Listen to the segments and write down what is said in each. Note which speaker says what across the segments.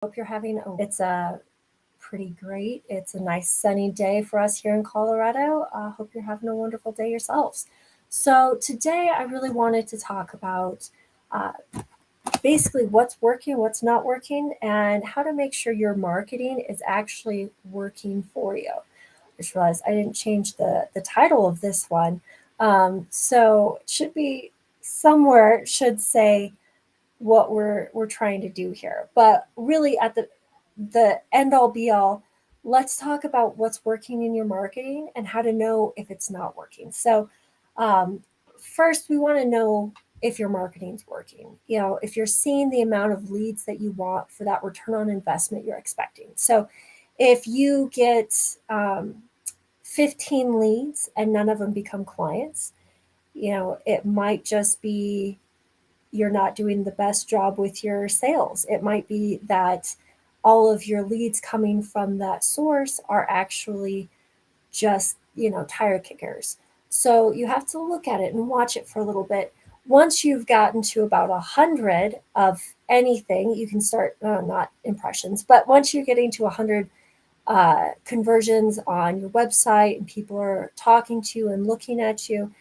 Speaker 1: Hope you're it's a pretty great. It's a nice sunny day for us here in Colorado. Hope you're having a wonderful day yourselves. So today I really wanted to talk about uh, basically what's working, what's not working, and how to make sure your marketing is actually working for you. I just realized I didn't change the title of this one. So it should be somewhere it should say what we're trying to do here. But really at the end all be all, let's talk about what's working in your marketing and how to know if it's not working. So um, first we want to know if your marketing's working. If you're seeing the amount of leads that you want for that return on investment you're expecting. So if you get 15 leads and none of them become clients, it might just be you're not doing the best job with your sales. It might be that all of your leads coming from that source are actually just, tire kickers. So you have to look at it and watch it for a little bit. Once you've gotten to about 100 of anything, you can start, not impressions, but once you're getting to 100 conversions on your website and people are talking to you and looking at you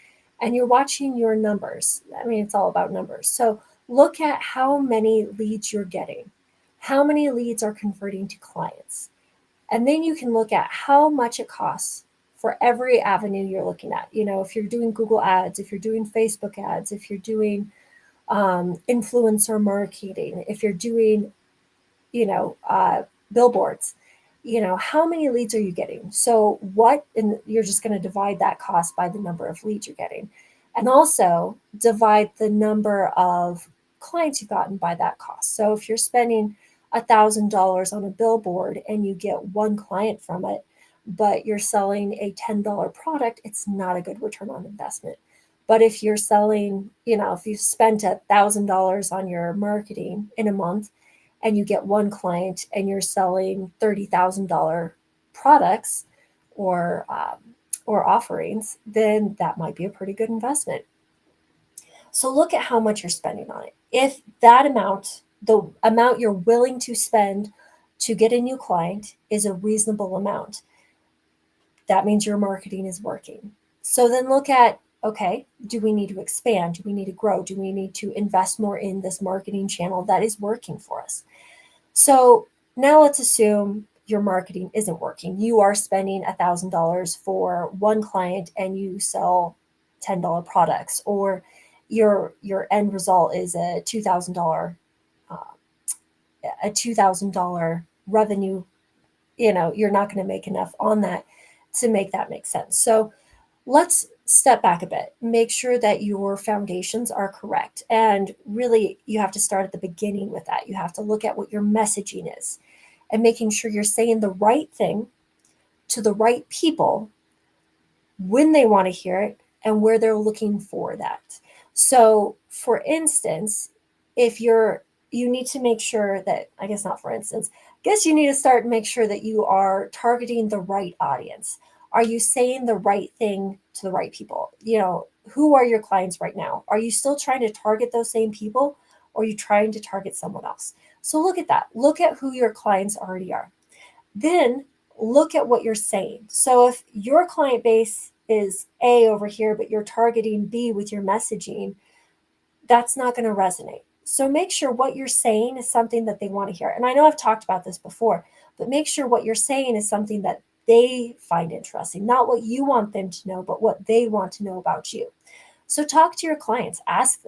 Speaker 1: and you're watching your numbers. I mean, it's all about numbers. So look at how many leads you're getting, how many leads are converting to clients. And then you can look at how much it costs for every avenue you're looking at. If you're doing Google ads, if you're doing Facebook ads, if you're doing influencer marketing, if you're doing, you know, uh, billboards, how many leads are you getting? So and you're just going to divide that cost by the number of leads you're getting. And also divide the number of clients you've gotten by that cost. So if you're spending $1,000 on a billboard and you get one client from it, but you're selling a $10 product, it's not a good return on investment. But if you're selling, if you've spent $1,000 on your marketing in a month and you get one client and you're selling $30,000 products or offerings, then that might be a pretty good investment. So look at how much you're spending on it. If that amount, the amount you're willing to spend to get a new client, is a reasonable amount, that means your marketing is working. So then look at, okay, do we need to expand? Do we need to grow? Do we need to invest more in this marketing channel that is working for us? So now let's assume your marketing isn't working. You are spending $1,000 for one client and you sell $10 products, or your end result is a $2,000 revenue. You're not going to make enough on that to make that make sense. So let's step back a bit. Make sure that your foundations are correct. And really, you have to start at the beginning with that. You have to look at what your messaging is and making sure you're saying the right thing to the right people when they want to hear it and where they're looking for that. So, for instance, if you need to make sure that, I guess not for instance, I guess you need to start and make sure that you are targeting the right audience. Are you saying the right thing to the right people? Who are your clients right now? Are you still trying to target those same people, or are you trying to target someone else? So look at that. Look at who your clients already are. Then look at what you're saying. So if your client base is A over here, but you're targeting B with your messaging, that's not going to resonate. So make sure what you're saying is something that they want to hear. And I know I've talked about this before, but make sure what you're saying is something that they find interesting, not what you want them to know, but what they want to know about you. So talk to your clients, ask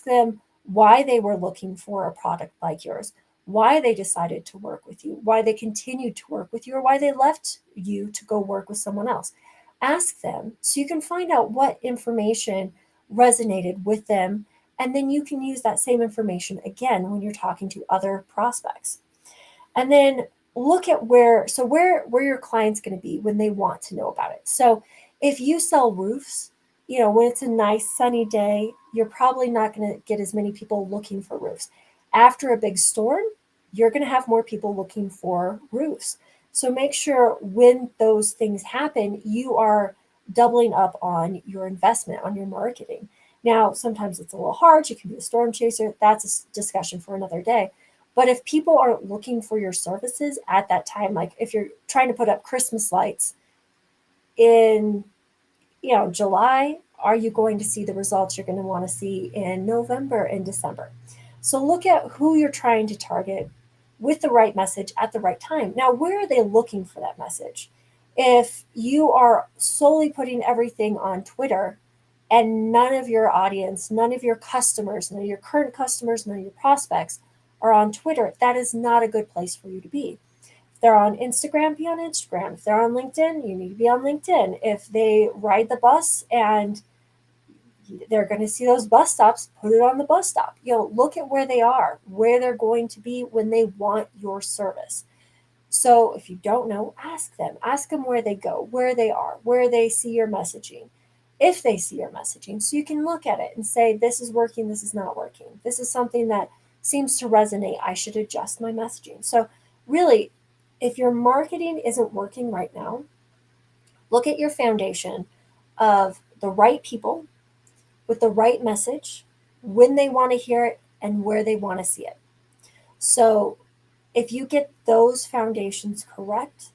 Speaker 1: them why they were looking for a product like yours, why they decided to work with you, why they continued to work with you, or why they left you to go work with someone else. Ask them so you can find out what information resonated with them, and then you can use that same information again when you're talking to other prospects. And then look at where your client's going to be when they want to know about it. So if you sell roofs, when it's a nice sunny day, you're probably not going to get as many people looking for roofs. After a big storm, you're going to have more people looking for roofs. So make sure when those things happen, you are doubling up on your investment, on your marketing. Now, sometimes it's a little hard. You can be a storm chaser. That's a discussion for another day. But if people aren't looking for your services at that time, like if you're trying to put up Christmas lights in, July, are you going to see the results you're going to want to see in November and December? So look at who you're trying to target with the right message at the right time. Now, where are they looking for that message? If you are solely putting everything on Twitter and none of your audience, none of your customers, none of your current customers, none of your prospects are on Twitter, that is not a good place for you to be. If they're on Instagram, be on Instagram. If they're on LinkedIn, you need to be on LinkedIn. If they ride the bus and they're going to see those bus stops, put it on the bus stop. Look at where they are, where they're going to be when they want your service. So if you don't know, ask them. Ask them where they go, where they are, where they see your messaging, if they see your messaging. So you can look at it and say, this is working, this is not working. This is something that seems to resonate. I should adjust my messaging. So really, if your marketing isn't working right now, look at your foundation of the right people with the right message, when they want to hear it, and where they want to see it. So if you get those foundations correct,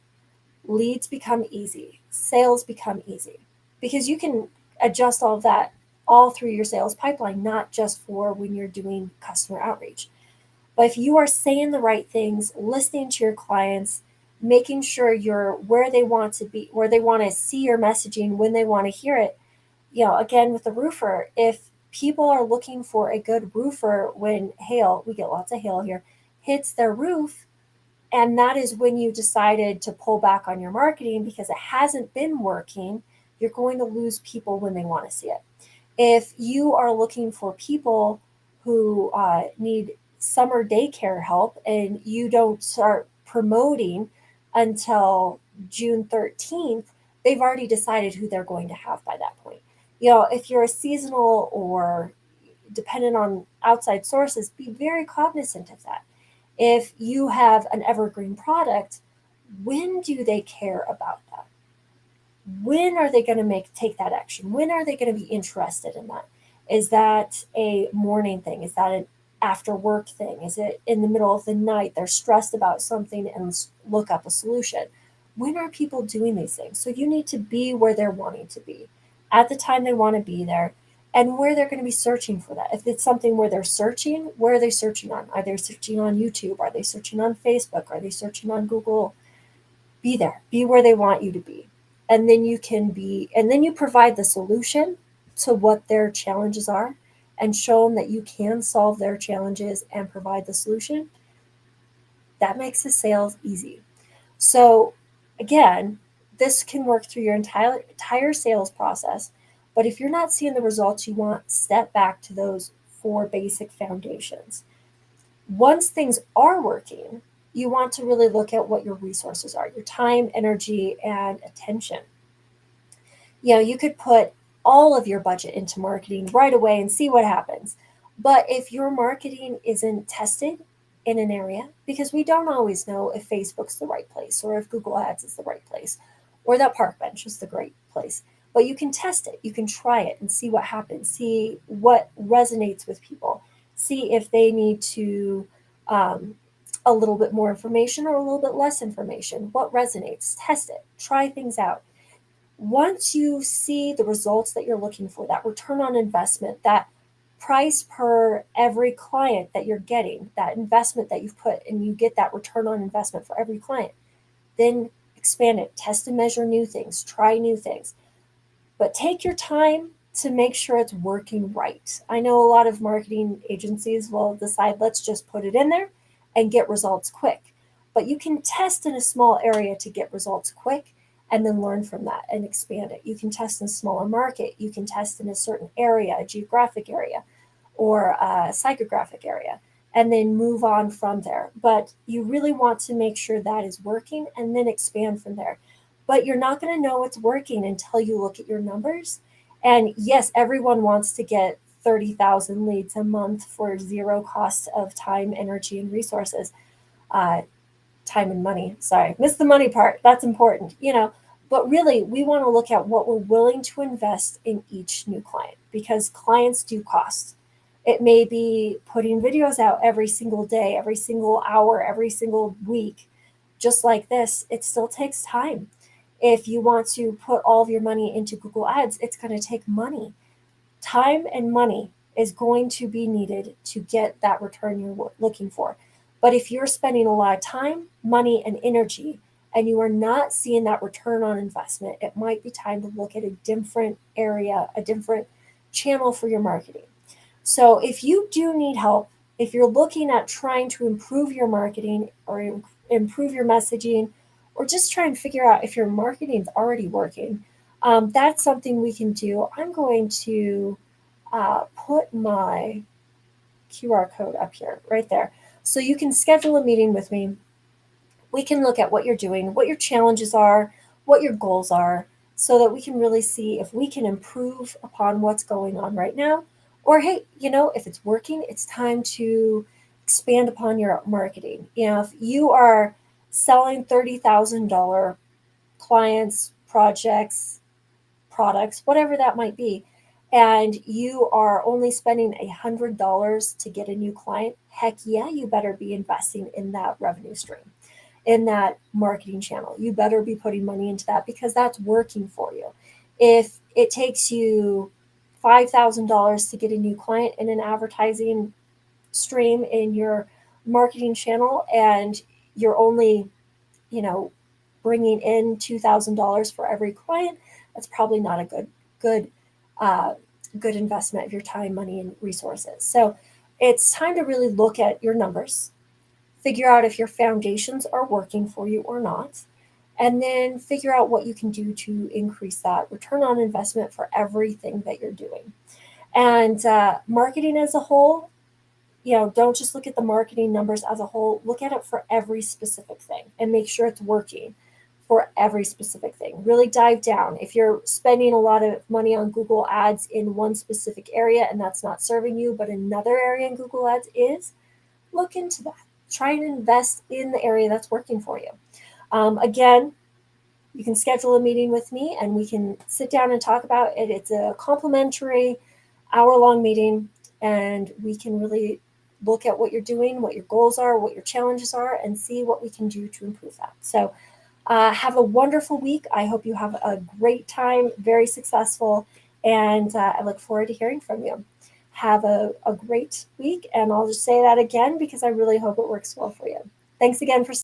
Speaker 1: leads become easy, sales become easy, because you can adjust all of that all through your sales pipeline, not just for when you're doing customer outreach. But if you are saying the right things, listening to your clients, making sure you're where they want to be, where they want to see your messaging, when they want to hear it, again, with the roofer, if people are looking for a good roofer when hail, we get lots of hail here, hits their roof, and that is when you decided to pull back on your marketing because it hasn't been working, you're going to lose people when they want to see it. If you are looking for people who need summer daycare help and you don't start promoting until June 13th, they've already decided who they're going to have by that point. If you're a seasonal or dependent on outside sources, be very cognizant of that. If you have an evergreen product, when do they care about that? When are they going to take that action? When are they going to be interested in that? Is that a morning thing? Is that an after work thing? Is it in the middle of the night? They're stressed about something and look up a solution. When are people doing these things? So you need to be where they're wanting to be at the time they want to be there and where they're going to be searching for that. If it's something where they're searching, where are they searching on? Are they searching on YouTube? Are they searching on Facebook? Are they searching on Google? Be there, be where they want you to be. And then you provide the solution to what their challenges are and show them that you can solve their challenges and provide the solution. That makes the sales easy. So again, this can work through your entire sales process. But if you're not seeing the results you want, step back to those 4 basic foundations. Once things are working, you want to really look at what your resources are, your time, energy, and attention. You could put all of your budget into marketing right away and see what happens. But if your marketing isn't tested in an area, because we don't always know if Facebook's the right place or if Google Ads is the right place or that park bench is the great place. But you can test it, you can try it and see what happens, see what resonates with people, see if they need to a little bit more information or a little bit less information, what resonates, test it, try things out. Once you see the results that you're looking for, that return on investment, that price per every client that you're getting, that investment that you've put, and you get that return on investment for every client, then expand it, test and measure new things, try new things. But take your time to make sure it's working right. I know a lot of marketing agencies will decide, let's just put it in there and get results quick. But you can test in a small area to get results quick and then learn from that and expand it. You can test in a smaller market. You can test in a certain area, a geographic area or a psychographic area, and then move on from there. But you really want to make sure that is working and then expand from there. But you're not going to know it's working until you look at your numbers. And yes, everyone wants to get 30,000 leads a month for zero cost of time, energy, and resources. Time and money. Sorry, missed the money part. That's important, But really, we want to look at what we're willing to invest in each new client because clients do cost. It may be putting videos out every single day, every single hour, every single week. Just like this, it still takes time. If you want to put all of your money into Google Ads, it's going to take money. Time and money is going to be needed to get that return you're looking for. But if you're spending a lot of time, money, and energy, and you are not seeing that return on investment, it might be time to look at a different area, a different channel for your marketing. So if you do need help, if you're looking at trying to improve your marketing or improve your messaging, or just try and figure out if your marketing is already working, that's something we can do. I'm going to put my QR code up here, right there. So you can schedule a meeting with me. We can look at what you're doing, what your challenges are, what your goals are, so that we can really see if we can improve upon what's going on right now. Or, hey, if it's working, it's time to expand upon your marketing. If you are selling $30,000 clients, projects, products, whatever that might be, and you are only spending $100 to get a new client, heck yeah, you better be investing in that revenue stream, in that marketing channel. You better be putting money into that because that's working for you. If it takes you $5,000 to get a new client in an advertising stream in your marketing channel, and you're only, you know, bringing in $2,000 for every client, that's probably not a good uh, good investment of your time, money, and resources. So it's time to really look at your numbers, figure out if your foundations are working for you or not, and then figure out what you can do to increase that return on investment for everything that you're doing. And marketing as a whole, don't just look at the marketing numbers as a whole, look at it for every specific thing and make sure it's working for every specific thing. Really dive down. If you're spending a lot of money on Google Ads in one specific area and that's not serving you, but another area in Google Ads is, look into that. Try and invest in the area that's working for you. Again, you can schedule a meeting with me and we can sit down and talk about it. It's a complimentary hour-long meeting, and we can really look at what you're doing, what your goals are, what your challenges are, and see what we can do to improve that. So have a wonderful week. I hope you have a great time, very successful, and I look forward to hearing from you. Have a great week, and I'll just say that again because I really hope it works well for you. Thanks again for